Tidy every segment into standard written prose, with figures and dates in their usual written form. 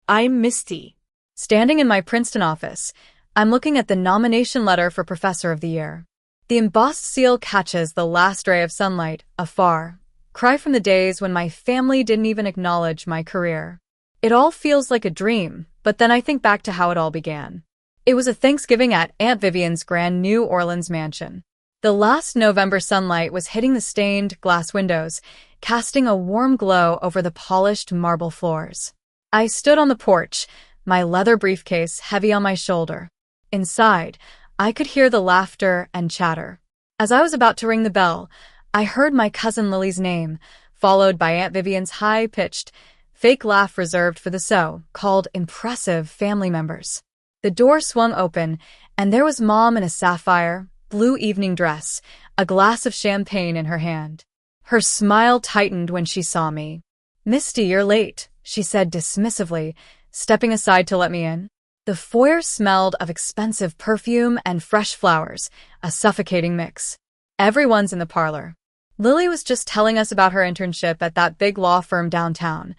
I'm Misty. Standing in my Princeton office, I'm looking at the nomination letter for Professor of the Year. The embossed seal catches the last ray of sunlight, afar, cry from the days when my family didn't even acknowledge my career. It all feels like a dream, but then I think back to how it all began. It was a Thanksgiving at Aunt Vivian's grand New Orleans mansion. The last November sunlight was hitting the stained glass windows, casting a warm glow over the polished marble floors. I stood on the porch, my leather briefcase heavy on my shoulder. Inside, I could hear the laughter and chatter. As I was about to ring the bell, I heard my cousin Lily's name, followed by Aunt Vivian's high-pitched, fake laugh reserved for the so-called impressive family members. The door swung open, and there was Mom in a sapphire, blue evening dress, a glass of champagne in her hand. Her smile tightened when she saw me. "Misty, you're late," she said dismissively, stepping aside to let me in. The foyer smelled of expensive perfume and fresh flowers, a suffocating mix. Everyone's in the parlor. Lily was just telling us about her internship at that big law firm downtown,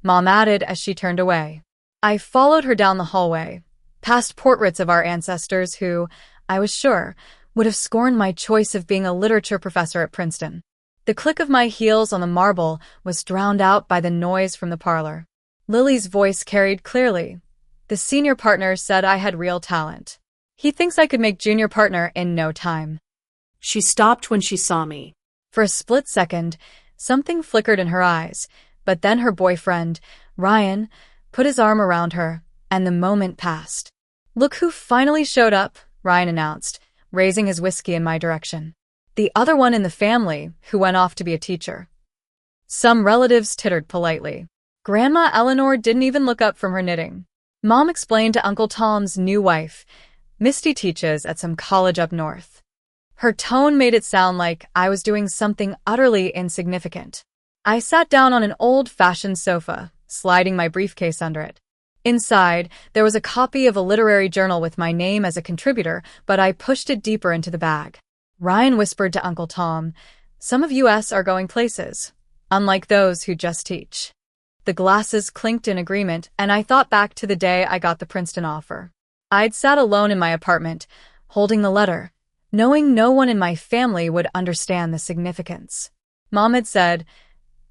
Mom added as she turned away. I followed her down the hallway, past portraits of our ancestors who, I was sure, would have scorned my choice of being a literature professor at Princeton. The click of my heels on the marble was drowned out by the noise from the parlor. Lily's voice carried clearly. The senior partner said I had real talent. He thinks I could make junior partner in no time. She stopped when she saw me. For a split second, something flickered in her eyes, but then her boyfriend, Ryan, put his arm around her, and the moment passed. "Look who finally showed up," Ryan announced, raising his whiskey in my direction. "The other one in the family, who went off to be a teacher." Some relatives tittered politely. Grandma Eleanor didn't even look up from her knitting. Mom explained to Uncle Tom's new wife, "Misty teaches at some college up north." Her tone made it sound like I was doing something utterly insignificant. I sat down on an old-fashioned sofa, sliding my briefcase under it. Inside, there was a copy of a literary journal with my name as a contributor, but I pushed it deeper into the bag. Ryan whispered to Uncle Tom, "Some of us are going places, unlike those who just teach." The glasses clinked in agreement, and I thought back to the day I got the Princeton offer. I'd sat alone in my apartment, holding the letter, knowing no one in my family would understand the significance. Mom had said,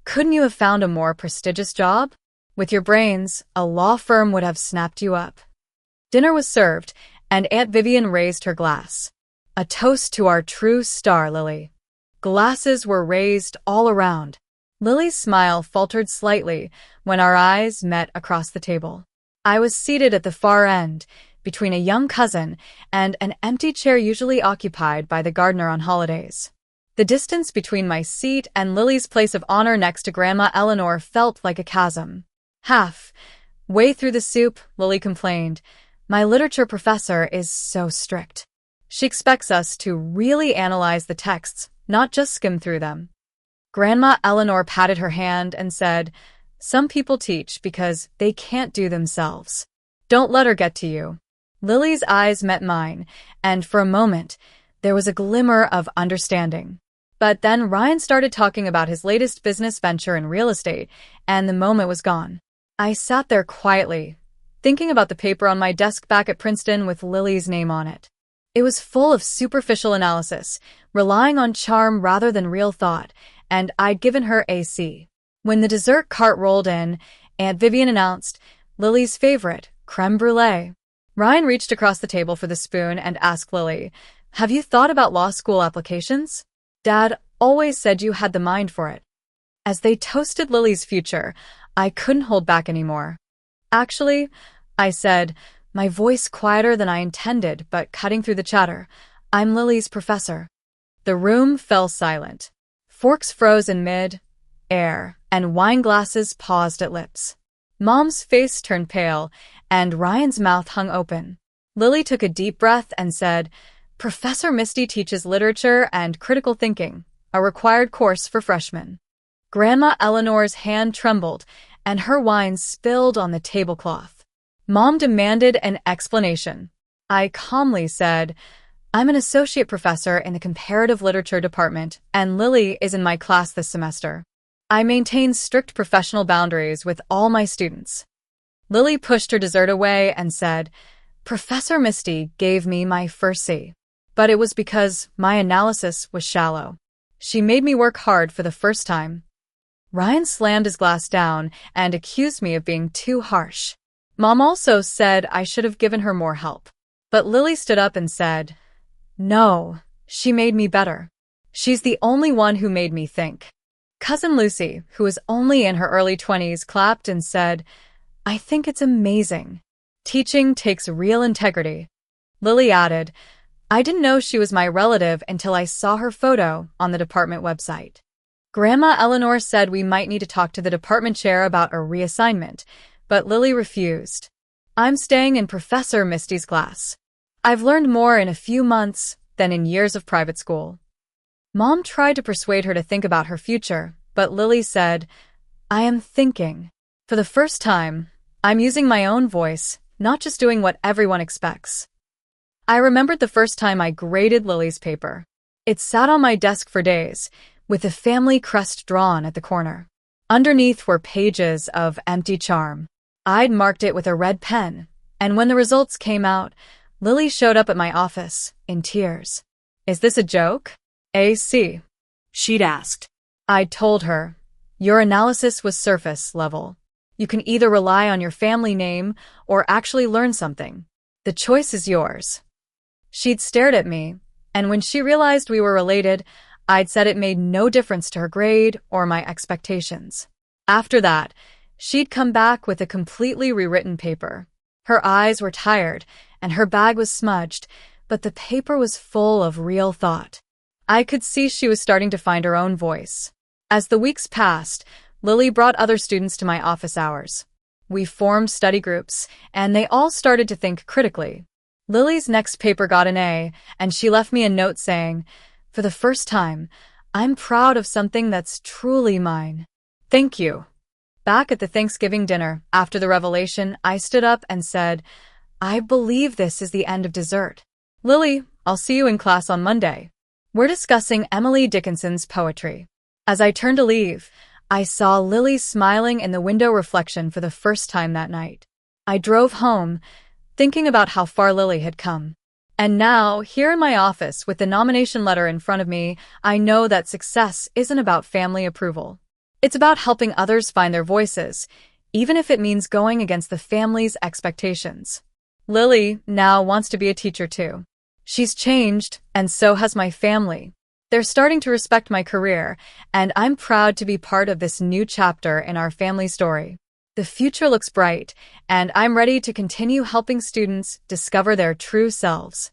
"Couldn't you have found a more prestigious job? With your brains, a law firm would have snapped you up." Dinner was served, and Aunt Vivian raised her glass. A toast to our true star, Lily. Glasses were raised all around. Lily's smile faltered slightly when our eyes met across the table. I was seated at the far end, between a young cousin and an empty chair usually occupied by the gardener on holidays. The distance between my seat and Lily's place of honor next to Grandma Eleanor felt like a chasm. Halfway through the soup, Lily complained, "My literature professor is so strict. She expects us to really analyze the texts, not just skim through them." Grandma Eleanor patted her hand and said, "Some people teach because they can't do themselves. Don't let her get to you." Lily's eyes met mine, and for a moment, there was a glimmer of understanding. But then Ryan started talking about his latest business venture in real estate, and the moment was gone. I sat there quietly, thinking about the paper on my desk back at Princeton with Lily's name on it. It was full of superficial analysis, relying on charm rather than real thought, and I'd given her a C. When the dessert cart rolled in, Aunt Vivian announced, "Lily's favorite, creme brulee." Ryan reached across the table for the spoon and asked Lily, "Have you thought about law school applications? Dad always said you had the mind for it." As they toasted Lily's future, I couldn't hold back anymore. "Actually," I said, my voice quieter than I intended but cutting through the chatter, "I'm Lily's professor." The room fell silent. Forks froze in mid-air, and wine glasses paused at lips. Mom's face turned pale, and Ryan's mouth hung open. Lily took a deep breath and said, "Professor Misty teaches literature and critical thinking, a required course for freshmen." Grandma Eleanor's hand trembled, and her wine spilled on the tablecloth. Mom demanded an explanation. I calmly said, "I'm an associate professor in the comparative literature department, and Lily is in my class this semester. I maintain strict professional boundaries with all my students." Lily pushed her dessert away and said, Professor Misty gave me my first C. But it was because my analysis was shallow. She made me work hard for the first time. Ryan slammed his glass down and accused me of being too harsh. Mom also said I should have given her more help. But Lily stood up and said, No, she made me better. She's the only one who made me think. Cousin Lucy, who was only in her early 20s, clapped and said, I think it's amazing. Teaching takes real integrity. Lily added, I didn't know she was my relative until I saw her photo on the department website. Grandma Eleanor said we might need to talk to the department chair about a reassignment, but Lily refused. I'm staying in Professor Misty's class. I've learned more in a few months than in years of private school. Mom tried to persuade her to think about her future, but Lily said, I am thinking. For the first time, I'm using my own voice, not just doing what everyone expects. I remembered the first time I graded Lily's paper. It sat on my desk for days, with the family crest drawn at the corner. Underneath were pages of empty charm. I'd marked it with a red pen, and when the results came out, Lily showed up at my office, in tears. Is this a joke? AC. She'd asked. I'd told her, your analysis was surface level. You can either rely on your family name or actually learn something. The choice is yours. She'd stared at me, and when she realized we were related, I'd said it made no difference to her grade or my expectations. After that, she'd come back with a completely rewritten paper. Her eyes were tired, and her bag was smudged, but the paper was full of real thought. I could see she was starting to find her own voice. As the weeks passed, Lily brought other students to my office hours. We formed study groups, and they all started to think critically. Lily's next paper got an A, and she left me a note saying, For the first time, I'm proud of something that's truly mine. Thank you. Back at the Thanksgiving dinner, after the revelation, I stood up and said, I believe this is the end of dessert. Lily, I'll see you in class on Monday. We're discussing Emily Dickinson's poetry. As I turned to leave, I saw Lily smiling in the window reflection for the first time that night. I drove home, thinking about how far Lily had come. And now, here in my office with the nomination letter in front of me, I know that success isn't about family approval. It's about helping others find their voices, even if it means going against the family's expectations. Lily now wants to be a teacher too. She's changed, and so has my family. They're starting to respect my career, and I'm proud to be part of this new chapter in our family story. The future looks bright, and I'm ready to continue helping students discover their true selves.